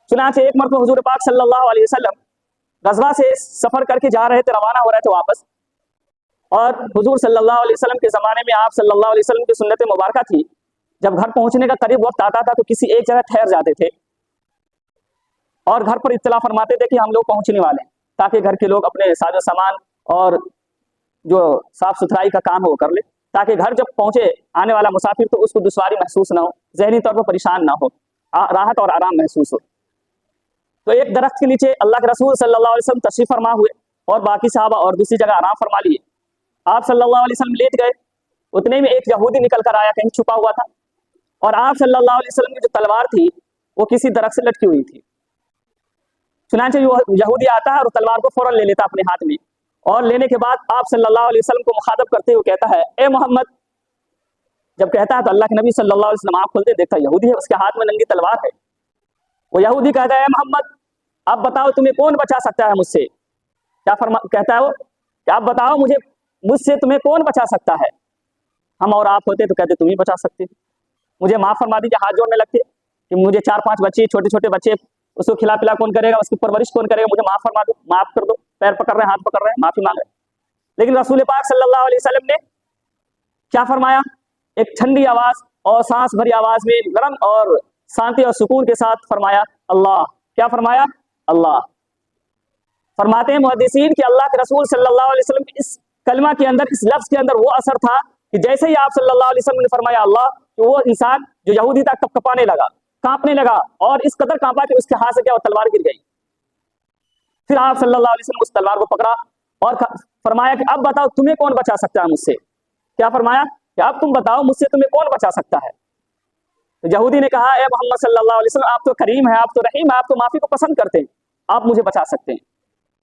चुनाचे एक मरतबा हुजूर पाक सल्लल्लाहु अलैहि वसल्लम गज़वा से सफर करके जा रहे थे, रवाना हो रहे थे वापस। और हुजूर सल्लल्लाहु अलैहि वसल्लम के ज़माने में आप सल्लल्लाहु अलैहि वसल्लम की सुन्नत मुबारका थी, जब घर पहुंचने का करीब वक्त आता था तो किसी एक जगह ठहर जाते थे और घर पर इत्तला फरमाते थे कि हम लोग पहुंचने वाले हैं, ताकि घर के लोग अपने साजो सामान और जो साफ सुथराई का काम हो कर ले, ताकि घर जब पहुंचे आने वाला मुसाफिर तो उसको दुश्वारी महसूस ना हो, जहनी तौर पर परेशान ना हो, राहत और आराम महसूस हो। तो एक दरख्त के नीचे अल्लाह के रसूल सल्लल्लाहु अलैहि वसल्लम तशरीफ फरमा हुए और बाकी साहबा और दूसरी जगह आराम फरमा लिए। आप सल्लल्लाहु अलैहि वसल्लम लेट गए, उतने में एक यहूदी निकल कर आया, कहीं छुपा हुआ था, और आप सल्लल्लाहु अलैहि वसल्लम की जो तलवार थी वो किसी दरख्त से लटकी हुई थी। चुनांचे यहूदी आता है और तलवार को फौरन ले लेता अपने हाथ में, और लेने के बाद आप सल्लल्लाहु अलैहि वसल्लम को मुखातब करते हुए कहता है, ए मोहम्मद। जब कहता है तो अल्लाह के नबी सल्लल्लाहु अलैहि वसल्लम आँख खोलते देखता यहूदी है, उसके हाथ में नंगी तलवार है। वो यहूदी कहता है, ए मोहम्मद, अब बताओ तुम्हें कौन बचा सकता है मुझसे। क्या कहता है वो कि आप बताओ मुझसे तुम्हें कौन बचा सकता है। हम और आप होते तो कहते तुम ही बचा सकते, मुझे माफ फरमा दीजिए, हाथ जोड़ने लगते कि मुझे 4-5 बच्चे, छोटे छोटे बच्चे, उसको खिला पिला कौन करेगा, उसकी परवरिश कौन करेगा, मुझे माफ फरमा दो, माफ कर दो। पैर पकड़ रहे हैं, हाथ पकड़ रहे हैं, माफी मांग रहे हैं। लेकिन रसूल पाक सल्लल्लाहु अलैहि वसल्लम ने क्या फरमाया, एक ठंडी आवाज और सांस भरी आवाज में नरम और शांति और सुकून के साथ फरमाया, अल्लाह। क्या फरमाया, अल्लाह। फरमाते हैं मुहद्दिसीन कि अल्लाह के रसूल सल्लल्लाहु अलैहि वसल्लम के इस कलमा के अंदर, इस लफ्ज के अंदर वो असर था कि जैसे ही आप सल्लल्लाहु अलैहि वसल्लम ने फरमाया अल्लाह, कि वो इंसान जो यहूदी था कपकपाने लगा, कांपने लगा, और इस कदर कांपा कि उसके हाथ से क्या तलवार गिर गई। फिर आप सल्लल्लाहु अलैहि वसल्लम उस तलवार को पकड़ा और फरमाया कि अब बताओ तुम्हें कौन बचा सकता है मुझसे। क्या फरमाया कि अब तुम बताओ मुझसे तुम्हें कौन बचा सकता है। तो यहूदी ने कहा, ए मोहम्मद सल्लल्लाहु अलैहि वसल्लम, आप तो करीम है, आप तो रहीम है, आप तो माफी को पसंद करते हैं, आप मुझे बचा सकते हैं।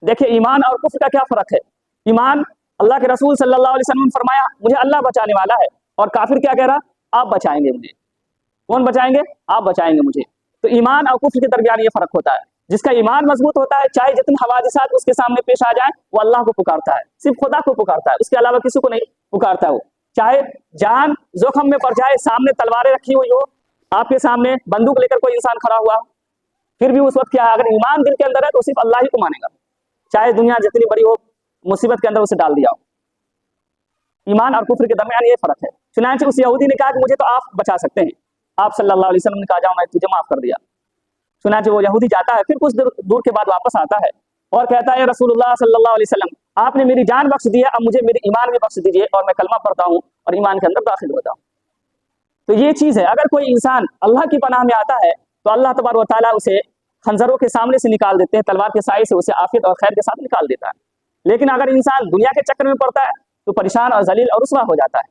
देखिए ईमान और कुफ्र का क्या फर्क है। ईमान, अल्लाह के रसूल सल्लल्लाहु अलैहि वसल्लम ने फरमाया मुझे अल्लाह बचाने वाला है, और काफिर क्या कह रहा, आप बचाएंगे मुझे। कौन बचाएंगे, आप बचाएंगे मुझे। तो ईमान और कुफ्र के दरमियान ये फर्क होता है। जिसका ईमान मजबूत होता है, चाहे जितने हवादिसात उसके सामने पेश आ जाए, वो अल्लाह को पुकारता है, सिर्फ खुदा को पुकारता है, उसके अलावा किसी को नहीं पुकारता। वो चाहे जान जोखम में पड़ जाए, सामने तलवारें रखी हुई हो, आपके सामने बंदूक लेकर कोई इंसान खड़ा हुआ, फिर भी उस वक्त क्या है, अगर ईमान दिल के अंदर है तो सिर्फ अल्लाह ही को मानेगा, चाहे दुनिया जितनी बड़ी हो, मुसीबत के अंदर उसे डाल दिया हो। ईमान और कुफ्र के दरमियान ये फर्क है। चुनांचे उस यहूदी ने कहा कि मुझे तो आप बचा सकते हैं। आप सल्लल्लाहु अलैहि वसल्लम ने कहा, जाओ मैं तुझे माफ कर दिया। चुनांचे वो यहूदी जाता है, फिर कुछ दूर के बाद वापस आता है और कहता है, रसूलुल्लाह सल्लल्लाहु अलैहि वसल्लम, आपने मेरी जान बख्श दी है, अब मुझे मेरे ईमान भी बख्श दीजिए, और मैं कलमा पढ़ता हूँ और ईमान के अंदर दाखिल होता हूँ। तो ये चीज है, अगर कोई इंसान अल्लाह की पनाह में आता है तो अल्लाह तबारक व तआला उसे खंजरों के सामने से निकाल देते हैं, तलवार के साए से उसे आफियत और खैर के साथ निकाल देता है। लेकिन अगर इंसान दुनिया के चक्कर में पड़ता है तो परेशान और जलील और रुसवा हो जाता है।